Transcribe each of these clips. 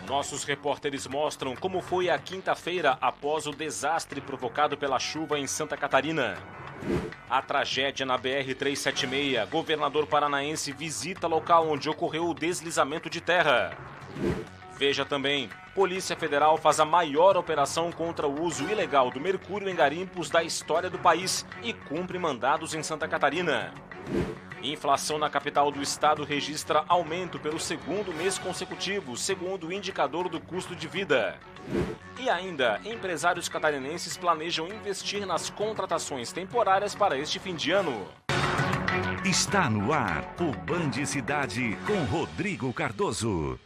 Nossos repórteres mostram como foi a quinta-feira após o desastre provocado pela chuva em Santa Catarina. A tragédia na BR-376. Governador paranaense visita local onde ocorreu o deslizamento de terra. Veja também, Polícia Federal faz a maior operação contra o uso ilegal do mercúrio em garimpos da história do país e cumpre mandados em Santa Catarina. Inflação na capital do estado registra aumento pelo segundo mês consecutivo, segundo o indicador do custo de vida. E ainda, empresários catarinenses planejam investir nas contratações temporárias para este fim de ano. Está no ar o Band Cidade com Rodrigo Cardoso.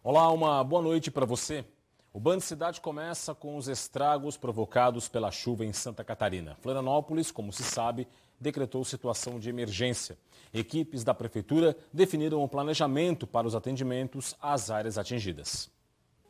Olá, uma boa noite para você. O Band Cidade começa com os estragos provocados pela chuva em Santa Catarina. Florianópolis, como se sabe, decretou situação de emergência. Equipes da prefeitura definiram o planejamento para os atendimentos às áreas atingidas.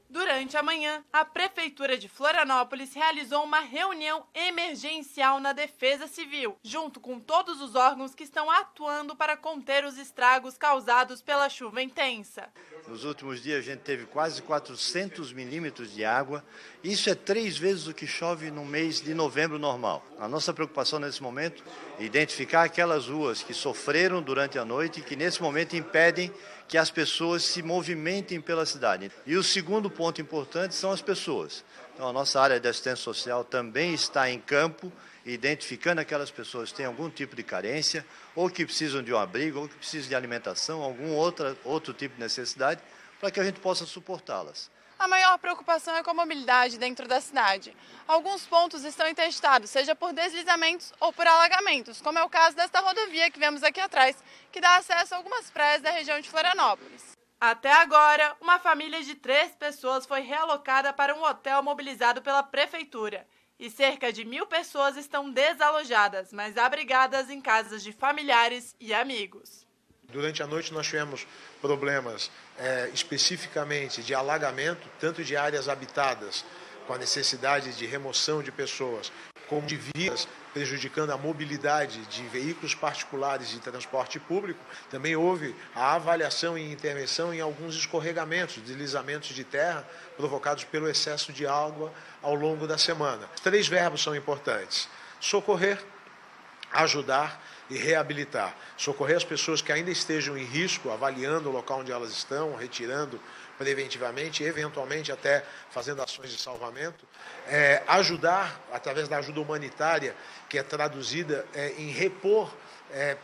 Durante a manhã, a Prefeitura de Florianópolis realizou uma reunião emergencial na Defesa Civil, junto com todos os órgãos que estão atuando para conter os estragos causados pela chuva intensa. Nos últimos dias a gente teve quase 400 milímetros de água. Isso é 3 vezes o que chove no mês de novembro normal. A nossa preocupação nesse momento é identificar aquelas ruas que sofreram durante a noite e que nesse momento impedem que as pessoas se movimentem pela cidade. E o segundo ponto importante são as pessoas. Então a nossa área de assistência social também está em campo, identificando aquelas pessoas que têm algum tipo de carência, ou que precisam de um abrigo, ou que precisam de alimentação, algum outro tipo de necessidade, para que a gente possa suportá-las. A maior preocupação é com a mobilidade dentro da cidade. Alguns pontos estão intestados, seja por deslizamentos ou por alagamentos, como é o caso desta rodovia que vemos aqui atrás, que dá acesso a algumas praias da região de Florianópolis. Até agora, uma família de 3 pessoas foi realocada para um hotel mobilizado pela Prefeitura. E cerca de 1.000 pessoas estão desalojadas, mas abrigadas em casas de familiares e amigos. Durante a noite nós tivemos problemas especificamente de alagamento, tanto de áreas habitadas, com a necessidade de remoção de pessoas, como de vias, prejudicando a mobilidade de veículos particulares de transporte público. Também houve a avaliação e intervenção em alguns escorregamentos, deslizamentos de terra provocados pelo excesso de água ao longo da semana. 3 verbos são importantes: socorrer, ajudar e reabilitar. Socorrer as pessoas que ainda estejam em risco, avaliando o local onde elas estão, retirando preventivamente, eventualmente até fazendo ações de salvamento. Ajudar, através da ajuda humanitária, que é traduzida em repor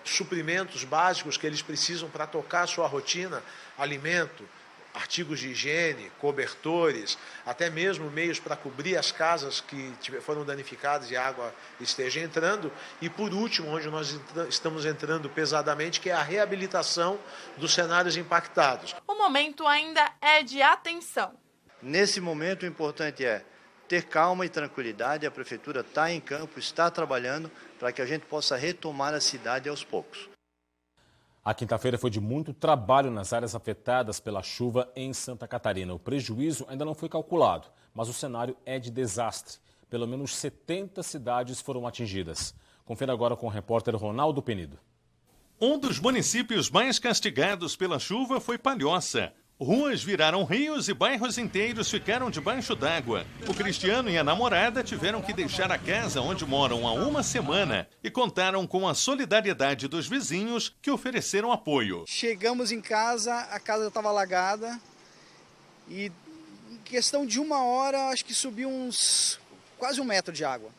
suprimentos básicos que eles precisam para tocar a sua rotina, alimento, artigos de higiene, cobertores, até mesmo meios para cobrir as casas que foram danificadas e a água esteja entrando. E, por último, onde nós estamos entrando pesadamente, que é a reabilitação dos cenários impactados. O momento ainda é de atenção. Nesse momento, o importante é ter calma e tranquilidade. A Prefeitura está em campo, está trabalhando para que a gente possa retomar a cidade aos poucos. A quinta-feira foi de muito trabalho nas áreas afetadas pela chuva em Santa Catarina. O prejuízo ainda não foi calculado, mas o cenário é de desastre. Pelo menos 70 cidades foram atingidas. Confira agora com o repórter Ronaldo Penido. Um dos municípios mais castigados pela chuva foi Palhoça. Ruas viraram rios e bairros inteiros ficaram debaixo d'água. O Cristiano e a namorada tiveram que deixar a casa onde moram há uma semana e contaram com a solidariedade dos vizinhos que ofereceram apoio. Chegamos em casa, a casa estava alagada e em questão de 1 hora acho que subiu quase 1 metro de água.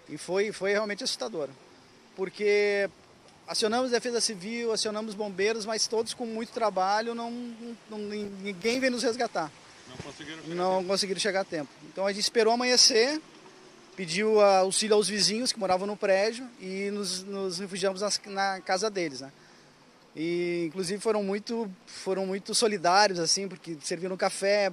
E foi realmente assustador, porque acionamos a Defesa Civil, acionamos bombeiros, mas todos com muito trabalho, ninguém veio nos resgatar. Não conseguiram chegar a tempo. Então a gente esperou amanhecer, pediu auxílio aos vizinhos que moravam no prédio e nos refugiamos na casa deles, né? E inclusive foram muito solidários, assim, porque serviram café,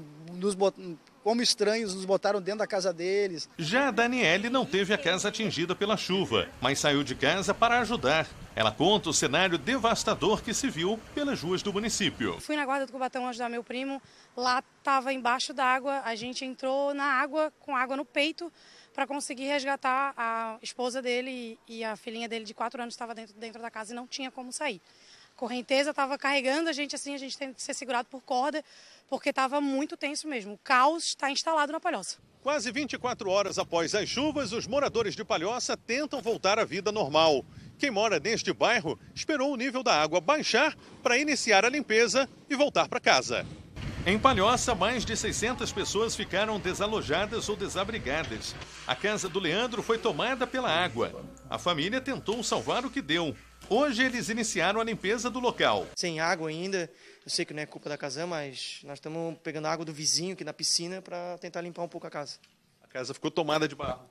como estranhos, nos botaram dentro da casa deles. Já a Daniele não teve a casa atingida pela chuva, mas saiu de casa para ajudar. Ela conta o cenário devastador que se viu pelas ruas do município. Fui na Guarda do Cubatão ajudar meu primo, lá estava embaixo d'água, a gente entrou na água, com água no peito, para conseguir resgatar a esposa dele e a filhinha dele de 4 anos estava dentro da casa e não tinha como sair. correnteza estava carregando a gente assim, a gente tem que ser segurado por corda, porque estava muito tenso mesmo. O caos está instalado na Palhoça. Quase 24 horas após as chuvas, os moradores de Palhoça tentam voltar à vida normal. Quem mora neste bairro esperou o nível da água baixar para iniciar a limpeza e voltar para casa. Em Palhoça, mais de 600 pessoas ficaram desalojadas ou desabrigadas. A casa do Leandro foi tomada pela água. A família tentou salvar o que deu. Hoje eles iniciaram a limpeza do local. Sem água ainda, eu sei que não é culpa da Casam, mas nós estamos pegando água do vizinho aqui na piscina para tentar limpar um pouco a casa. A casa ficou tomada de barro?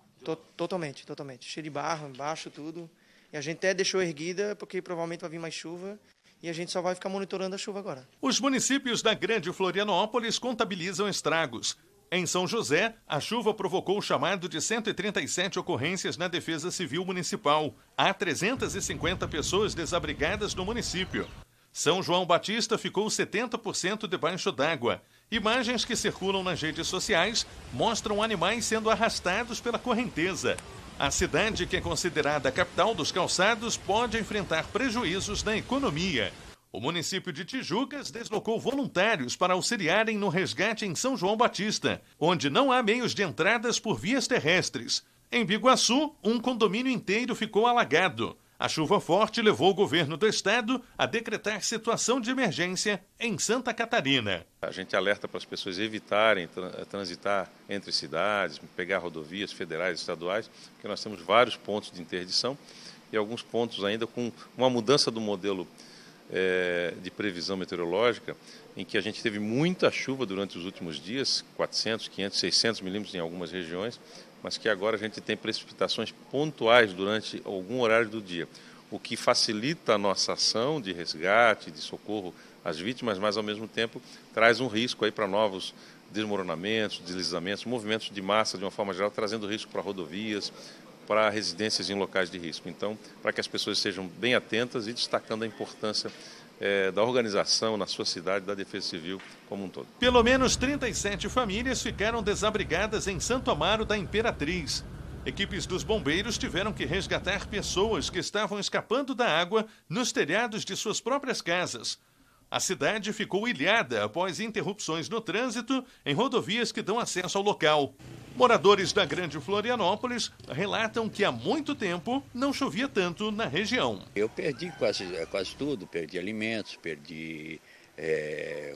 Totalmente. Cheio de barro embaixo, tudo. E a gente até deixou erguida porque provavelmente vai vir mais chuva. E a gente só vai ficar monitorando a chuva agora. Os municípios da Grande Florianópolis contabilizam estragos. Em São José, a chuva provocou o chamado de 137 ocorrências na Defesa Civil Municipal. Há 350 pessoas desabrigadas no município. São João Batista ficou 70% debaixo d'água. Imagens que circulam nas redes sociais mostram animais sendo arrastados pela correnteza. A cidade, que é considerada a capital dos calçados, pode enfrentar prejuízos na economia. O município de Tijucas deslocou voluntários para auxiliarem no resgate em São João Batista, onde não há meios de entradas por vias terrestres. Em Biguaçu, um condomínio inteiro ficou alagado. A chuva forte levou o governo do estado a decretar situação de emergência em Santa Catarina. A gente alerta para as pessoas evitarem transitar entre cidades, pegar rodovias federais e estaduais, porque nós temos vários pontos de interdição e alguns pontos ainda com uma mudança do modelo de previsão meteorológica, em que a gente teve muita chuva durante os últimos dias, 400, 500, 600 milímetros em algumas regiões, mas que agora a gente tem precipitações pontuais durante algum horário do dia, o que facilita a nossa ação de resgate, de socorro às vítimas, mas ao mesmo tempo traz um risco aí para novos desmoronamentos, deslizamentos, movimentos de massa de uma forma geral, trazendo risco para rodovias, para residências em locais de risco. Então, para que as pessoas sejam bem atentas e destacando a importância da organização na sua cidade, da Defesa Civil como um todo. Pelo menos 37 famílias ficaram desabrigadas em Santo Amaro da Imperatriz. Equipes dos bombeiros tiveram que resgatar pessoas que estavam escapando da água nos telhados de suas próprias casas. A cidade ficou ilhada após interrupções no trânsito em rodovias que dão acesso ao local. Moradores da Grande Florianópolis relatam que há muito tempo não chovia tanto na região. Eu perdi quase tudo, perdi alimentos, perdi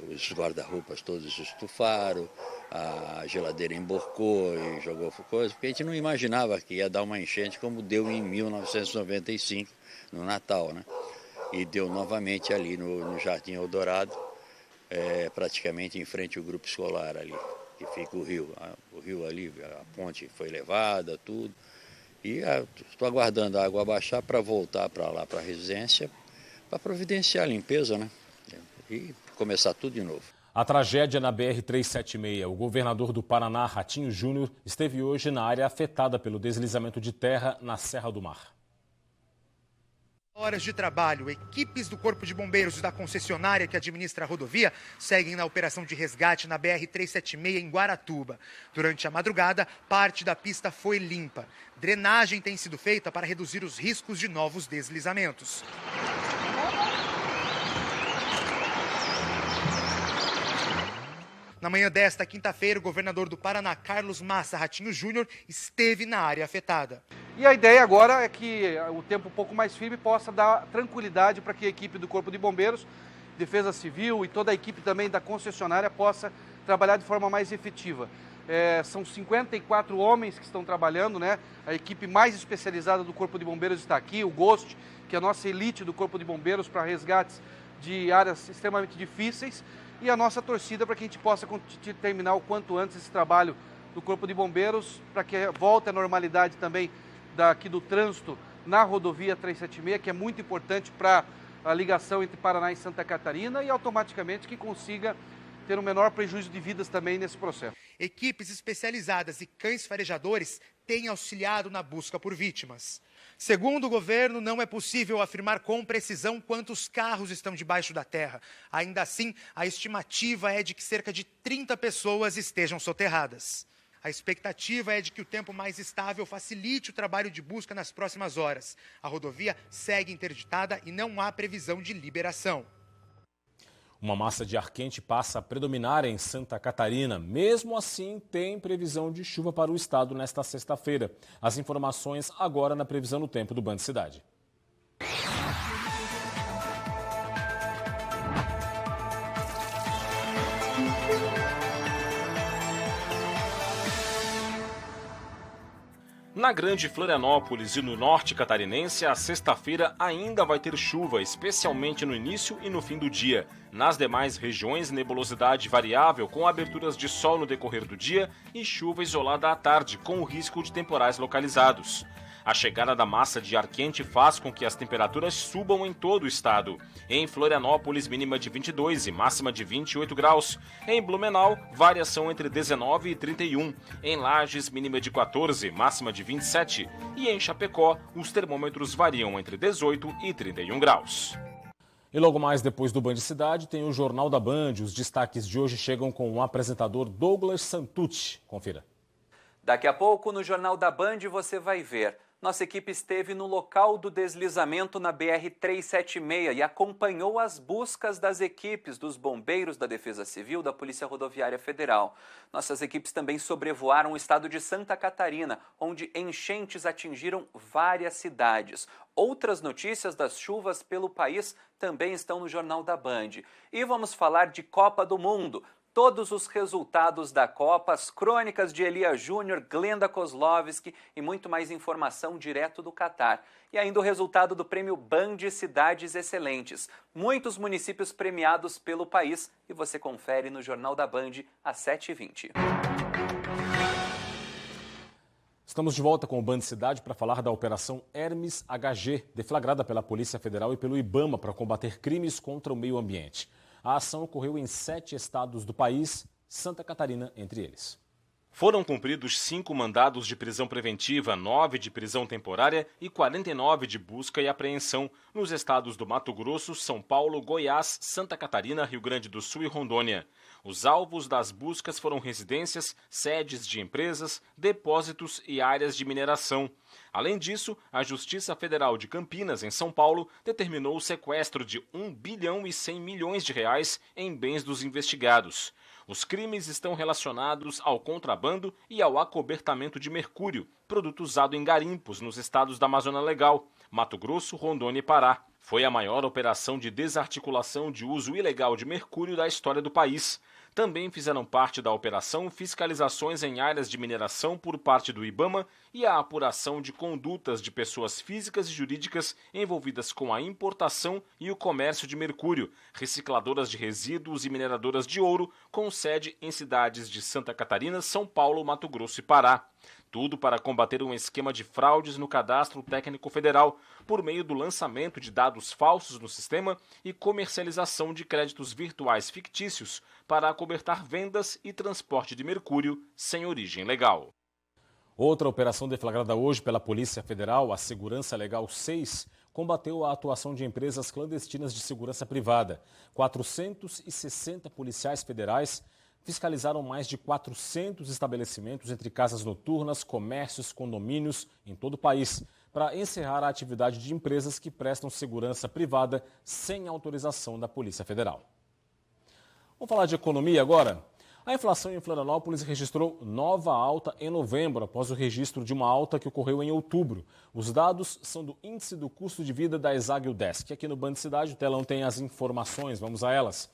os guarda-roupas todos estufaram, a geladeira emborcou e jogou coisa, porque a gente não imaginava que ia dar uma enchente como deu em 1995, no Natal, né? E deu novamente ali no Jardim Eldorado, praticamente em frente ao grupo escolar ali, que fica o rio ali, a ponte foi levada, tudo. E estou aguardando a água baixar para voltar para lá, para a residência, para providenciar a limpeza, né? E começar tudo de novo. A tragédia na BR-376. O governador do Paraná, Ratinho Júnior, esteve hoje na área afetada pelo deslizamento de terra na Serra do Mar. Horas de trabalho, equipes do Corpo de Bombeiros e da concessionária que administra a rodovia seguem na operação de resgate na BR-376 em Guaratuba. Durante a madrugada, parte da pista foi limpa. Drenagem tem sido feita para reduzir os riscos de novos deslizamentos. Na manhã desta quinta-feira, o governador do Paraná, Carlos Massa Ratinho Júnior, esteve na área afetada. E a ideia agora é que o tempo um pouco mais firme possa dar tranquilidade para que a equipe do Corpo de Bombeiros, Defesa Civil e toda a equipe também da concessionária possa trabalhar de forma mais efetiva. São 54 homens que estão trabalhando, né? A equipe mais especializada do Corpo de Bombeiros está aqui, o Ghost, que é a nossa elite do Corpo de Bombeiros para resgates de áreas extremamente difíceis. E a nossa torcida para que a gente possa terminar o quanto antes esse trabalho do Corpo de Bombeiros, para que volte à normalidade também daqui do trânsito na rodovia 376, que é muito importante para a ligação entre Paraná e Santa Catarina e automaticamente que consiga ter um menor prejuízo de vidas também nesse processo. Equipes especializadas e cães farejadores têm auxiliado na busca por vítimas. Segundo o governo, não é possível afirmar com precisão quantos carros estão debaixo da terra. Ainda assim, a estimativa é de que cerca de 30 pessoas estejam soterradas. A expectativa é de que o tempo mais estável facilite o trabalho de busca nas próximas horas. A rodovia segue interditada e não há previsão de liberação. Uma massa de ar quente passa a predominar em Santa Catarina. Mesmo assim, tem previsão de chuva para o estado nesta sexta-feira. As informações agora na previsão do tempo do Band Cidade. Na Grande Florianópolis e no norte catarinense, a sexta-feira ainda vai ter chuva, especialmente no início e no fim do dia. Nas demais regiões, nebulosidade variável, com aberturas de sol no decorrer do dia e chuva isolada à tarde, com o risco de temporais localizados. A chegada da massa de ar quente faz com que as temperaturas subam em todo o estado. Em Florianópolis, mínima de 22 e máxima de 28 graus. Em Blumenau, variação entre 19 e 31. Em Lages, mínima de 14, máxima de 27. E em Chapecó, os termômetros variam entre 18 e 31 graus. E logo mais depois do Band Cidade tem o Jornal da Band. Os destaques de hoje chegam com o apresentador Douglas Santucci. Confira. Daqui a pouco, no Jornal da Band, você vai ver. Nossa equipe esteve no local do deslizamento na BR-376 e acompanhou as buscas das equipes dos bombeiros da Defesa Civil da Polícia Rodoviária Federal. Nossas equipes também sobrevoaram o estado de Santa Catarina, onde enchentes atingiram várias cidades. Outras notícias das chuvas pelo país também estão no Jornal da Band. E vamos falar de Copa do Mundo. Todos os resultados da Copa, as crônicas de Elia Júnior, Glenda Kozlovski e muito mais informação direto do Catar. E ainda o resultado do prêmio Band Cidades Excelentes. Muitos municípios premiados pelo país e você confere no Jornal da Band às 7h20. Estamos de volta com o Band Cidade para falar da Operação Hermes HG, deflagrada pela Polícia Federal e pelo IBAMA para combater crimes contra o meio ambiente. A ação ocorreu em 7 estados do país, Santa Catarina entre eles. Foram cumpridos 5 mandados de prisão preventiva, 9 de prisão temporária e 49 de busca e apreensão nos estados do Mato Grosso, São Paulo, Goiás, Santa Catarina, Rio Grande do Sul e Rondônia. Os alvos das buscas foram residências, sedes de empresas, depósitos e áreas de mineração. Além disso, a Justiça Federal de Campinas, em São Paulo, determinou o sequestro de 1 bilhão e 100 milhões de reais em bens dos investigados. Os crimes estão relacionados ao contrabando e ao acobertamento de mercúrio, produto usado em garimpos nos estados da Amazônia Legal, Mato Grosso, Rondônia e Pará. Foi a maior operação de desarticulação de uso ilegal de mercúrio da história do país. Também fizeram parte da operação fiscalizações em áreas de mineração por parte do IBAMA e a apuração de condutas de pessoas físicas e jurídicas envolvidas com a importação e o comércio de mercúrio, recicladoras de resíduos e mineradoras de ouro, com sede em cidades de Santa Catarina, São Paulo, Mato Grosso e Pará. Tudo para combater um esquema de fraudes no Cadastro Técnico Federal, por meio do lançamento de dados falsos no sistema e comercialização de créditos virtuais fictícios para acobertar vendas e transporte de mercúrio sem origem legal. Outra operação deflagrada hoje pela Polícia Federal, a Segurança Legal 6, combateu a atuação de empresas clandestinas de segurança privada. 460 policiais federais fiscalizaram mais de 400 estabelecimentos entre casas noturnas, comércios, condomínios em todo o país, para encerrar a atividade de empresas que prestam segurança privada sem autorização da Polícia Federal. Vamos falar de economia agora? A inflação em Florianópolis registrou nova alta em novembro, após o registro de uma alta que ocorreu em outubro. Os dados são do Índice do Custo de Vida da Exagildesk. Aqui no Band Cidade, o telão tem as informações, vamos a elas.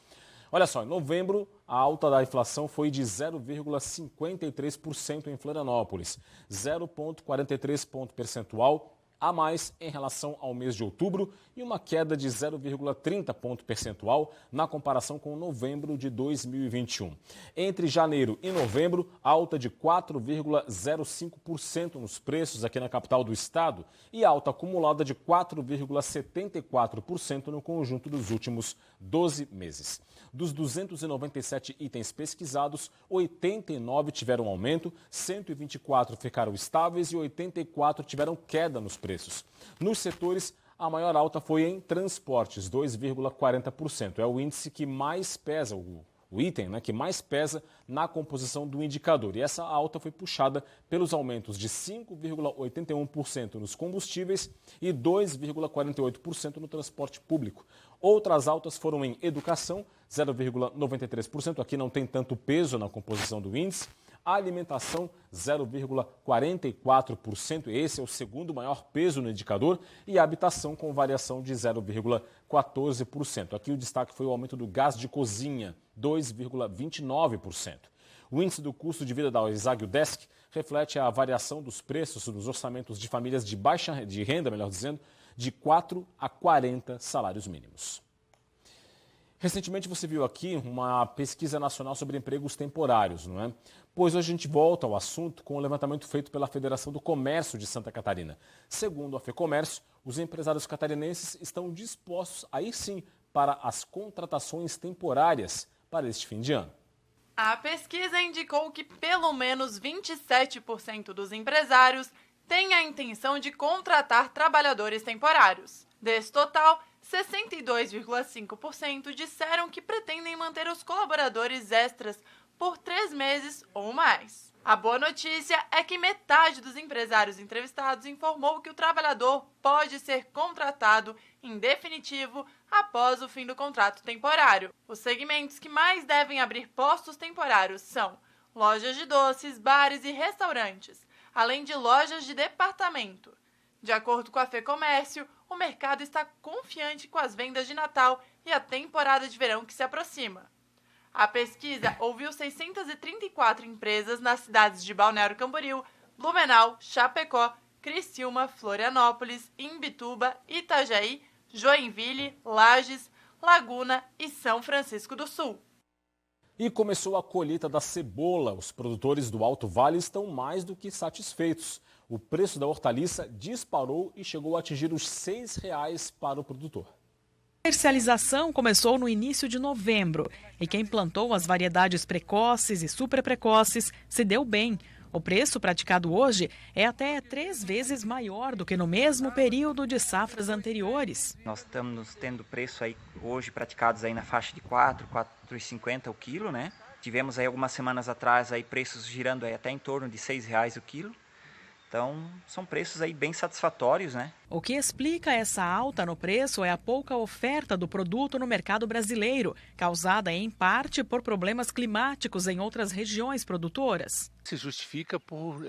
Olha só, em novembro, a alta da inflação foi de 0,53% em Florianópolis, 0,43 ponto percentual a mais em relação ao mês de outubro e uma queda de 0,30 ponto percentual na comparação com novembro de 2021. Entre janeiro e novembro, alta de 4,05% nos preços aqui na capital do estado e alta acumulada de 4,74% no conjunto dos últimos 12 meses. Dos 297 itens pesquisados, 89 tiveram aumento, 124 ficaram estáveis e 84 tiveram queda nos preços. Nos setores, a maior alta foi em transportes, 2,40%. É o índice que mais pesa, o item, que mais pesa na composição do indicador. E essa alta foi puxada pelos aumentos de 5,81% nos combustíveis e 2,48% no transporte público. Outras altas foram em educação, 0,93%, aqui não tem tanto peso na composição do índice. A alimentação, 0,44%, esse é o segundo maior peso no indicador, e a habitação com variação de 0,14%. Aqui o destaque foi o aumento do gás de cozinha, 2,29%. O índice do custo de vida da ESAG-UDESC reflete a variação dos preços dos orçamentos de famílias de baixa renda, de 4 a 40 salários mínimos. Recentemente você viu aqui uma pesquisa nacional sobre empregos temporários, não é? Pois hoje a gente volta ao assunto com o levantamento feito pela Federação do Comércio de Santa Catarina. Segundo a FEComércio, os empresários catarinenses estão dispostos, aí sim, para as contratações temporárias para este fim de ano. A pesquisa indicou que pelo menos 27% dos empresários têm a intenção de contratar trabalhadores temporários. Desse total, 62,5% disseram que pretendem manter os colaboradores extras por 3 meses ou mais. A boa notícia é que metade dos empresários entrevistados informou que o trabalhador pode ser contratado em definitivo após o fim do contrato temporário. Os segmentos que mais devem abrir postos temporários são lojas de doces, bares e restaurantes, além de lojas de departamento. De acordo com a FEComércio, o mercado está confiante com as vendas de Natal e a temporada de verão que se aproxima. A pesquisa ouviu 634 empresas nas cidades de Balneário Camboriú, Blumenau, Chapecó, Criciúma, Florianópolis, Imbituba, Itajaí, Joinville, Lages, Laguna e São Francisco do Sul. E começou a colheita da cebola. Os produtores do Alto Vale estão mais do que satisfeitos. O preço da hortaliça disparou e chegou a atingir os R$ 6,00 para o produtor. A comercialização começou no início de novembro e quem plantou as variedades precoces e super precoces se deu bem. O preço praticado hoje é até 3 vezes maior do que no mesmo período de safras anteriores. Nós estamos tendo preço aí hoje praticados aí na faixa de R$ 4,50 o quilo, né? Tivemos aí algumas semanas atrás aí preços girando aí até em torno de R$ 6,00 o quilo. Então, são preços aí bem satisfatórios, né? O que explica essa alta no preço é a pouca oferta do produto no mercado brasileiro, causada em parte por problemas climáticos em outras regiões produtoras. Se justifica por,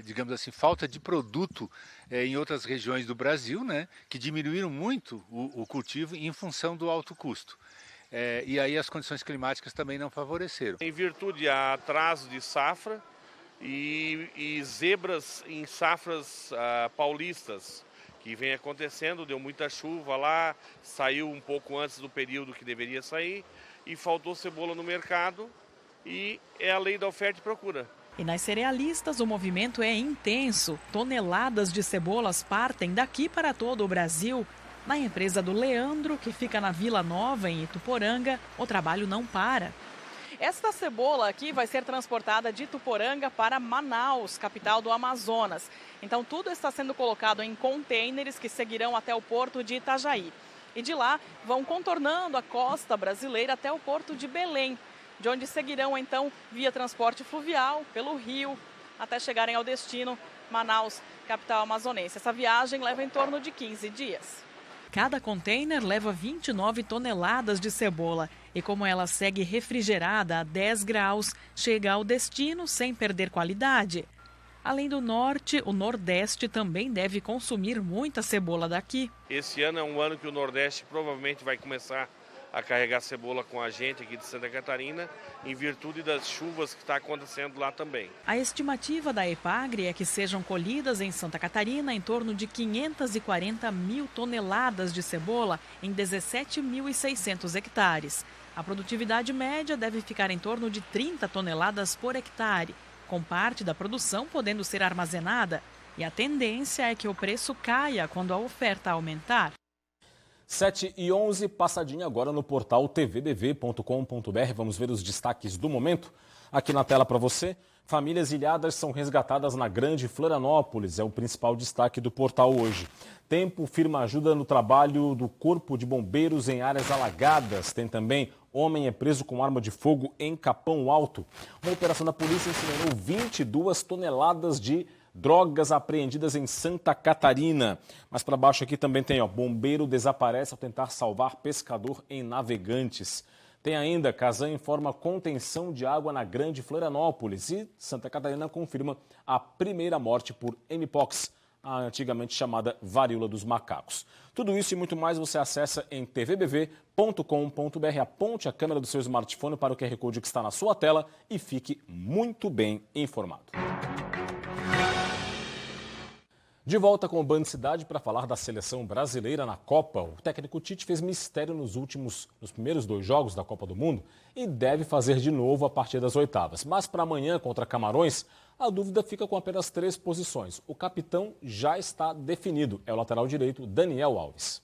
digamos assim, falta de produto em outras regiões do Brasil, né? Que diminuíram muito o cultivo em função do alto custo. E aí as condições climáticas também não favoreceram. Em virtude a atraso de safra, e zebras em safras paulistas, que vem acontecendo, deu muita chuva lá, saiu um pouco antes do período que deveria sair e faltou cebola no mercado e é a lei da oferta e procura. E nas cerealistas o movimento é intenso, toneladas de cebolas partem daqui para todo o Brasil. Na empresa do Leandro, que fica na Vila Nova, em Ituporanga, o trabalho não para. Esta cebola aqui vai ser transportada de Ituporanga para Manaus, capital do Amazonas. Então tudo está sendo colocado em contêineres que seguirão até o porto de Itajaí. E de lá vão contornando a costa brasileira até o porto de Belém, de onde seguirão então via transporte fluvial pelo rio até chegarem ao destino, Manaus, capital amazonense. Essa viagem leva em torno de 15 dias. Cada container leva 29 toneladas de cebola e como ela segue refrigerada a 10 graus, chega ao destino sem perder qualidade. Além do norte, o nordeste também deve consumir muita cebola daqui. Esse ano é um ano que o nordeste provavelmente vai começar a carregar cebola com a gente aqui de Santa Catarina, em virtude das chuvas que está acontecendo lá também. A estimativa da EPAGRE é que sejam colhidas em Santa Catarina em torno de 540 mil toneladas de cebola em 17.600 hectares. A produtividade média deve ficar em torno de 30 toneladas por hectare, com parte da produção podendo ser armazenada. E a tendência é que o preço caia quando a oferta aumentar. 7h11, passadinha agora no portal tvbv.com.br. Vamos ver os destaques do momento. Aqui na tela para você. Famílias ilhadas são resgatadas na Grande Florianópolis. É o principal destaque do portal hoje. Tempo firma ajuda no trabalho do Corpo de Bombeiros em áreas alagadas. Tem também Homem é preso com arma de fogo em Capão Alto. Uma operação da polícia incinerou 22 toneladas de drogas apreendidas em Santa Catarina. Mas para baixo aqui também tem, bombeiro desaparece ao tentar salvar pescador em Navegantes. Tem ainda, Casan informa contenção de água na Grande Florianópolis. E Santa Catarina confirma a primeira morte por Mpox, a antigamente chamada varíola dos macacos. Tudo isso e muito mais você acessa em tvbv.com.br. Aponte a câmera do seu smartphone para o QR Code que está na sua tela e fique muito bem informado. De volta com o Band Cidade para falar da seleção brasileira na Copa. O técnico Tite fez mistério nos primeiros 2 jogos da Copa do Mundo e deve fazer de novo a partir das oitavas. Mas para amanhã contra Camarões, a dúvida fica com apenas 3 posições. O capitão já está definido, é o lateral direito Daniel Alves.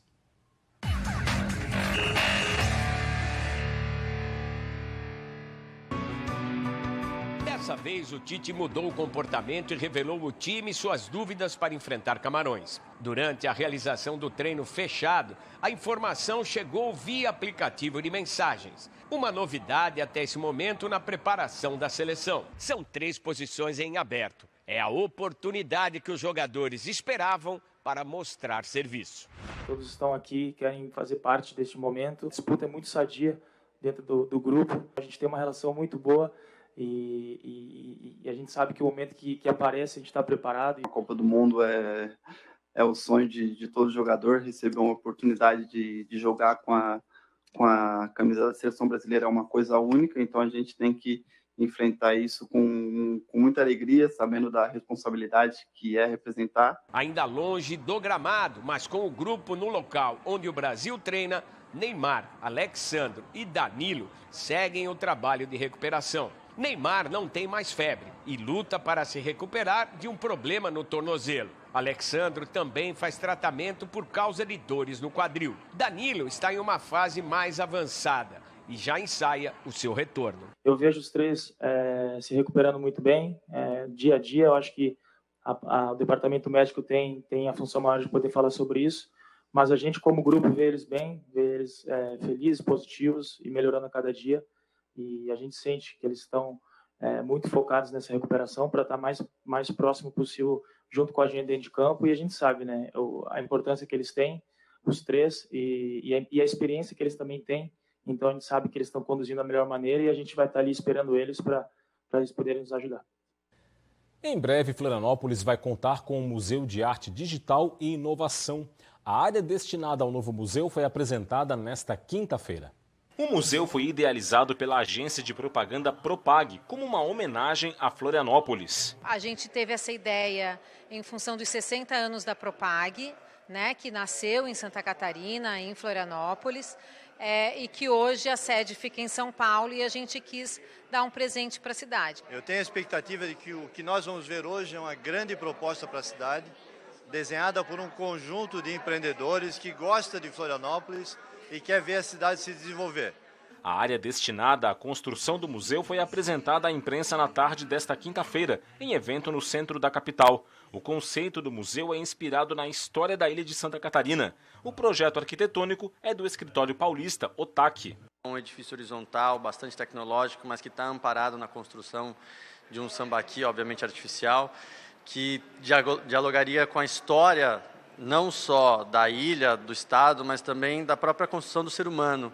Dessa vez, o Tite mudou o comportamento e revelou o time e suas dúvidas para enfrentar Camarões. Durante a realização do treino fechado, a informação chegou via aplicativo de mensagens. Uma novidade até esse momento na preparação da seleção. São 3 posições em aberto. É a oportunidade que os jogadores esperavam para mostrar serviço. Todos estão aqui, querem fazer parte deste momento. A disputa é muito sadia dentro do grupo. A gente tem uma relação muito boa. E a gente sabe que o momento que aparece, a gente está preparado. A Copa do Mundo é o sonho de todo jogador, receber uma oportunidade de jogar com a camisa da seleção brasileira é uma coisa única, então a gente tem que enfrentar isso com muita alegria, sabendo da responsabilidade que é representar. Ainda longe do gramado, mas com o grupo no local onde o Brasil treina, Neymar, Alexandro e Danilo seguem o trabalho de recuperação. Neymar não tem mais febre e luta para se recuperar de um problema no tornozelo. Alexandro também faz tratamento por causa de dores no quadril. Danilo está em uma fase mais avançada e já ensaia o seu retorno. Eu vejo os 3 se recuperando muito bem, dia a dia. Eu acho que o departamento médico tem a função maior de poder falar sobre isso, mas a gente como grupo vê eles bem, vê eles felizes, positivos e melhorando a cada dia. E a gente sente que eles estão muito focados nessa recuperação para estar mais próximo possível junto com a gente dentro de campo. E a gente sabe, né, a importância que eles têm, os 3, e a experiência que eles também têm. Então a gente sabe que eles estão conduzindo da melhor maneira e a gente vai estar ali esperando eles para eles poderem nos ajudar. Em breve, Florianópolis vai contar com um museu de arte digital e inovação. A área destinada ao novo museu foi apresentada nesta quinta-feira. O museu foi idealizado pela agência de propaganda Propag como uma homenagem a Florianópolis. A gente teve essa ideia em função dos 60 anos da Propag, né, que nasceu em Santa Catarina, em Florianópolis, e que hoje a sede fica em São Paulo e a gente quis dar um presente para a cidade. Eu tenho a expectativa de que o que nós vamos ver hoje é uma grande proposta para a cidade, desenhada por um conjunto de empreendedores que gosta de Florianópolis e quer ver a cidade se desenvolver. A área destinada à construção do museu foi apresentada à imprensa na tarde desta quinta-feira, em evento no centro da capital. O conceito do museu é inspirado na história da ilha de Santa Catarina. O projeto arquitetônico é do escritório paulista Otaki. Um edifício horizontal, bastante tecnológico, mas que está amparado na construção de um sambaqui, obviamente artificial, que dialogaria com a história não só da ilha, do estado, mas também da própria construção do ser humano,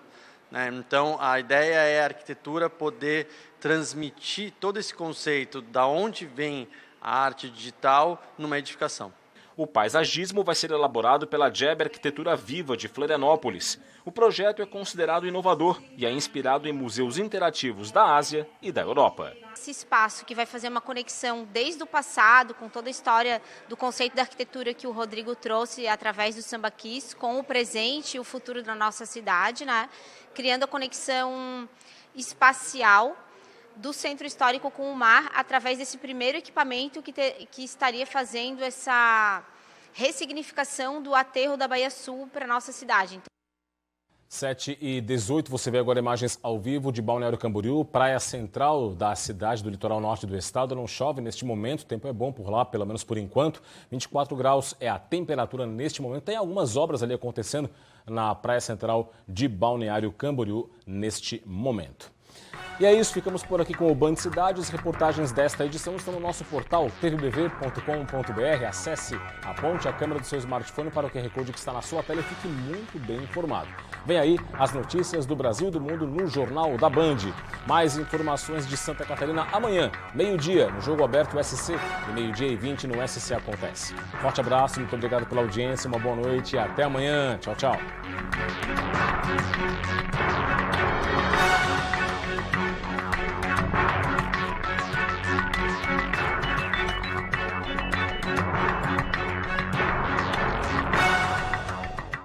né? Então, a ideia é a arquitetura poder transmitir todo esse conceito da onde vem a arte digital numa edificação. O paisagismo vai ser elaborado pela JEB Arquitetura Viva de Florianópolis. O projeto é considerado inovador e é inspirado em museus interativos da Ásia e da Europa. Esse espaço que vai fazer uma conexão desde o passado, com toda a história do conceito da arquitetura que o Rodrigo trouxe através do sambaquis, com o presente e o futuro da nossa cidade, né? Criando a conexão espacial do centro histórico com o mar, através desse primeiro equipamento que estaria fazendo essa ressignificação do aterro da Baía Sul para a nossa cidade. 7h18, você vê agora imagens ao vivo de Balneário Camboriú, praia central da cidade do litoral norte do estado. Não chove neste momento, o tempo é bom por lá, pelo menos por enquanto. 24 graus é a temperatura neste momento. Tem algumas obras ali acontecendo na praia central de Balneário Camboriú neste momento. E é isso, ficamos por aqui com o Band Cidade. As reportagens desta edição estão no nosso portal tvbv.com.br. Acesse, aponte a câmera do seu smartphone para o QR Code que está na sua tela e fique muito bem informado. Vem aí as notícias do Brasil e do mundo no Jornal da Band. Mais informações de Santa Catarina amanhã, meio-dia, no Jogo Aberto SC e meio-dia e 20 no SC Acontece. Forte abraço, muito obrigado pela audiência, uma boa noite e até amanhã. Tchau, tchau.